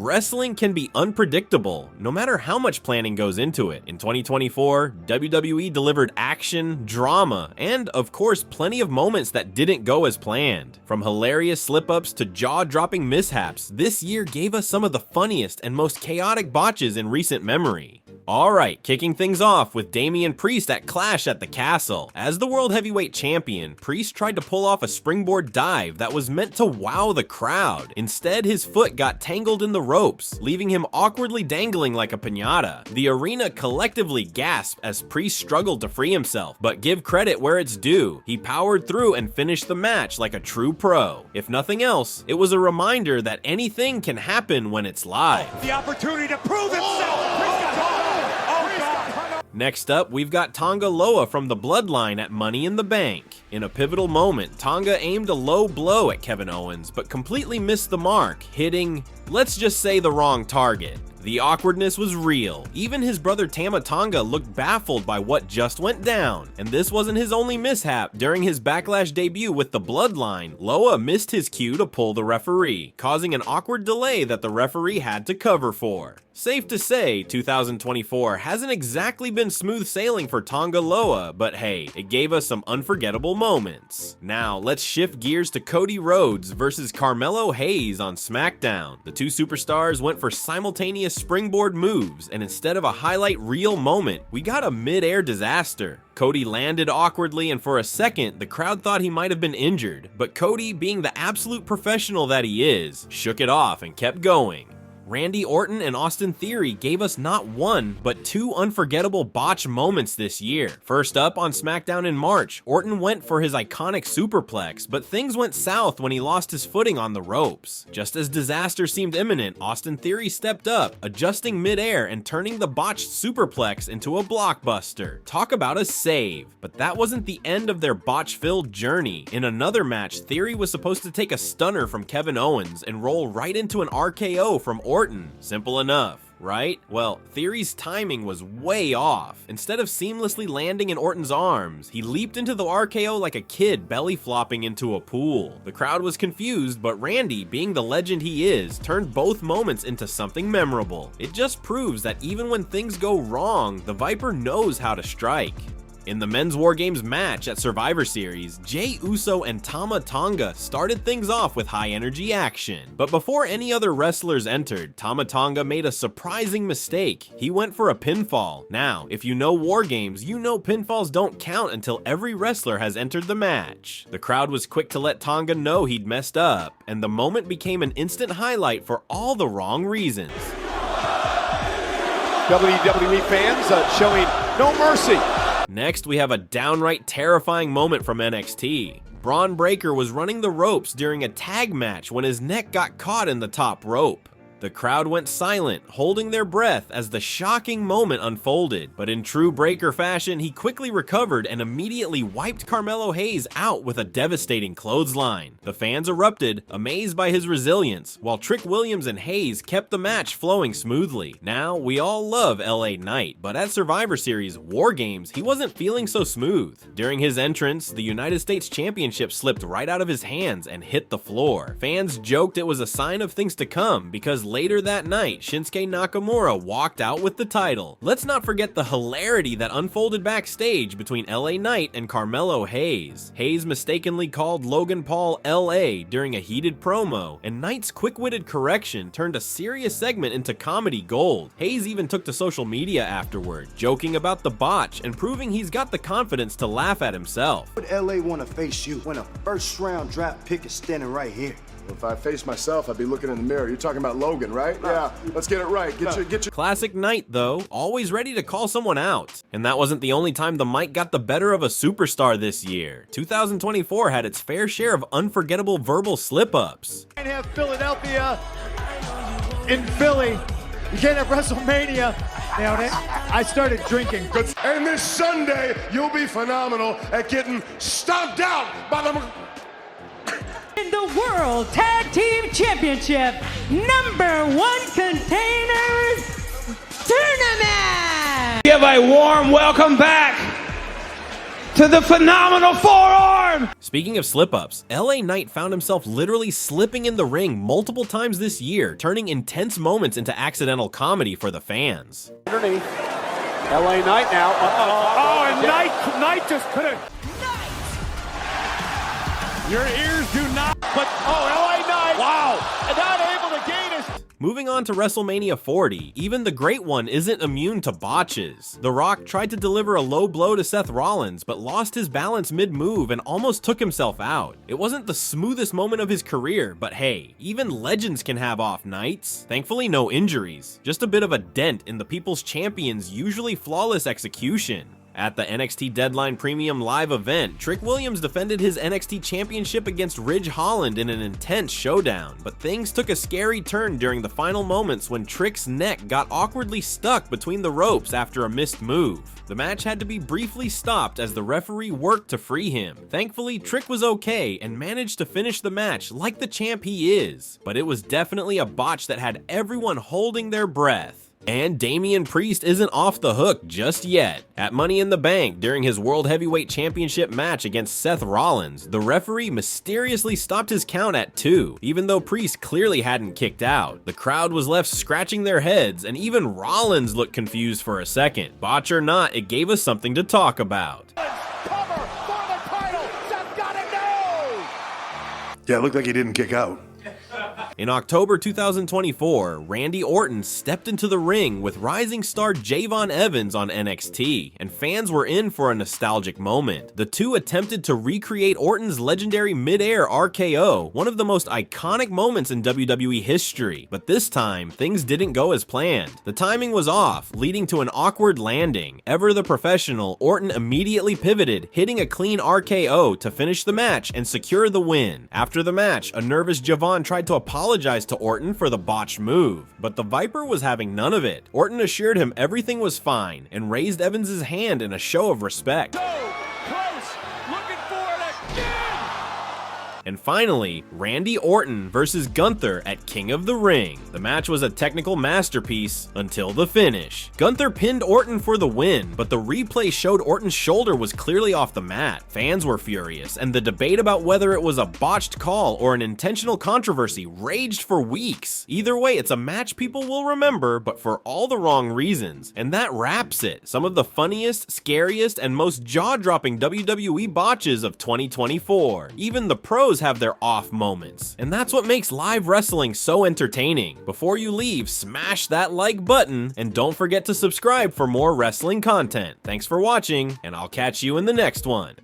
Wrestling can be unpredictable, no matter how much planning goes into it. In 2024, WWE delivered action, drama, and, of course, plenty of moments that didn't go as planned. From hilarious slip-ups to jaw-dropping mishaps, this year gave us some of the funniest and most chaotic botches in recent memory. Alright, kicking things off with Damian Priest at Clash at the Castle. As the World Heavyweight Champion, Priest tried to pull off a springboard dive that was meant to wow the crowd. Instead, his foot got tangled in the ropes, leaving him awkwardly dangling like a piñata. The arena collectively gasped as Priest struggled to free himself, but give credit where it's due. He powered through and finished the match like a true pro. If nothing else, it was a reminder that anything can happen when it's live. The opportunity to prove himself! Priest got hung up! Next up, we've got Tonga Loa from the Bloodline at Money in the Bank. In a pivotal moment, Tonga aimed a low blow at Kevin Owens, but completely missed the mark, hitting, let's just say, the wrong target. The awkwardness was real. Even his brother Tama Tonga looked baffled by what just went down. And this wasn't his only mishap. During his Backlash debut with the Bloodline, Loa missed his cue to pull the referee, causing an awkward delay that the referee had to cover for. Safe to say, 2024 hasn't exactly been smooth sailing for Tonga Loa, but hey, it gave us some unforgettable moments. Now, let's shift gears to Cody Rhodes versus Carmelo Hayes on SmackDown. The two superstars went for simultaneous springboard moves, and instead of a highlight reel moment, we got a mid-air disaster. Cody landed awkwardly, and for a second, the crowd thought he might have been injured, but Cody, being the absolute professional that he is, shook it off and kept going. Randy Orton and Austin Theory gave us not one, but two unforgettable botch moments this year. First up, on SmackDown in March, Orton went for his iconic superplex, but things went south when he lost his footing on the ropes. Just as disaster seemed imminent, Austin Theory stepped up, adjusting midair and turning the botched superplex into a blockbuster. Talk about a save. But that wasn't the end of their botch-filled journey. In another match, Theory was supposed to take a stunner from Kevin Owens and roll right into an RKO from Orton. Simple enough, right? Well, Theory's timing was way off. Instead of seamlessly landing in Orton's arms, he leaped into the RKO like a kid belly flopping into a pool. The crowd was confused, but Randy, being the legend he is, turned both moments into something memorable. It just proves that even when things go wrong, the Viper knows how to strike. In the men's WarGames match at Survivor Series, Jey Uso and Tama Tonga started things off with high-energy action. But before any other wrestlers entered, Tama Tonga made a surprising mistake. He went for a pinfall. Now, if you know WarGames, you know pinfalls don't count until every wrestler has entered the match. The crowd was quick to let Tonga know he'd messed up, and the moment became an instant highlight for all the wrong reasons. WWE fans showing no mercy. Next, we have a downright terrifying moment from NXT. Braun Breaker was running the ropes during a tag match when his neck got caught in the top rope. The crowd went silent, holding their breath as the shocking moment unfolded. But in true Breaker fashion, he quickly recovered and immediately wiped Carmelo Hayes out with a devastating clothesline. The fans erupted, amazed by his resilience, while Trick Williams and Hayes kept the match flowing smoothly. Now, we all love LA Knight, but at Survivor Series WarGames, he wasn't feeling so smooth. During his entrance, the United States Championship slipped right out of his hands and hit the floor. Fans joked it was a sign of things to come because later that night, Shinsuke Nakamura walked out with the title. Let's not forget the hilarity that unfolded backstage between LA Knight and Carmelo Hayes. Hayes mistakenly called Logan Paul LA during a heated promo, and Knight's quick-witted correction turned a serious segment into comedy gold. Hayes even took to social media afterward, joking about the botch and proving he's got the confidence to laugh at himself. Would LA want to face you when a first-round draft pick is standing right here? If I face myself, I'd be looking in the mirror. You're talking about Logan, right? Yeah, let's get it right. Get your... Classic Knight, though, always ready to call someone out. And that wasn't the only time the mic got the better of a superstar this year. 2024 had its fair share of unforgettable verbal slip-ups. You can't have Philadelphia in Philly. You can't have WrestleMania. Nailed it. I started drinking. And this Sunday, you'll be phenomenal at getting stomped out by the... In the World Tag Team Championship #1 Containers Tournament! Give a warm welcome back to the phenomenal forearm. Speaking of slip-ups, LA Knight found himself literally slipping in the ring multiple times this year, turning intense moments into accidental comedy for the fans. Underneath. LA Knight now. Oh, and Knight just couldn't. Your ears do not. But, LA Knight. Wow. Not able to gain his. Moving on to WrestleMania 40, even the Great One isn't immune to botches. The Rock tried to deliver a low blow to Seth Rollins, but lost his balance mid-move and almost took himself out. It wasn't the smoothest moment of his career, but hey, even legends can have off nights. Thankfully, no injuries, just a bit of a dent in the People's Champion's usually flawless execution. At the NXT Deadline Premium Live event, Trick Williams defended his NXT Championship against Ridge Holland in an intense showdown, but things took a scary turn during the final moments when Trick's neck got awkwardly stuck between the ropes after a missed move. The match had to be briefly stopped as the referee worked to free him. Thankfully, Trick was okay and managed to finish the match like the champ he is, but it was definitely a botch that had everyone holding their breath. And Damian Priest isn't off the hook just yet. At Money in the Bank, during his World Heavyweight Championship match against Seth Rollins, the referee mysteriously stopped his count at 2, even though Priest clearly hadn't kicked out. The crowd was left scratching their heads, and even Rollins looked confused for a second. Botch or not, it gave us something to talk about. Cover for the title. Seth got it now. Yeah, it looked like he didn't kick out. In October 2024, Randy Orton stepped into the ring with rising star Javon Evans on NXT, and fans were in for a nostalgic moment. The two attempted to recreate Orton's legendary midair RKO, one of the most iconic moments in WWE history, but this time, things didn't go as planned. The timing was off, leading to an awkward landing. Ever the professional, Orton immediately pivoted, hitting a clean RKO to finish the match and secure the win. After the match, a nervous Javon tried to apologize to Orton for the botched move, but the Viper was having none of it. Orton assured him everything was fine and raised Evans' hand in a show of respect. And finally, Randy Orton versus Gunther at King of the Ring. The match was a technical masterpiece until the finish. Gunther pinned Orton for the win, but the replay showed Orton's shoulder was clearly off the mat. Fans were furious, and the debate about whether it was a botched call or an intentional controversy raged for weeks. Either way, it's a match people will remember, but for all the wrong reasons. And that wraps it. Some of the funniest, scariest, and most jaw-dropping WWE botches of 2024. Even the pros have their off moments, and that's what makes live wrestling so entertaining. Before you leave, smash that like button, and don't forget to subscribe for more wrestling content. Thanks for watching, and I'll catch you in the next one.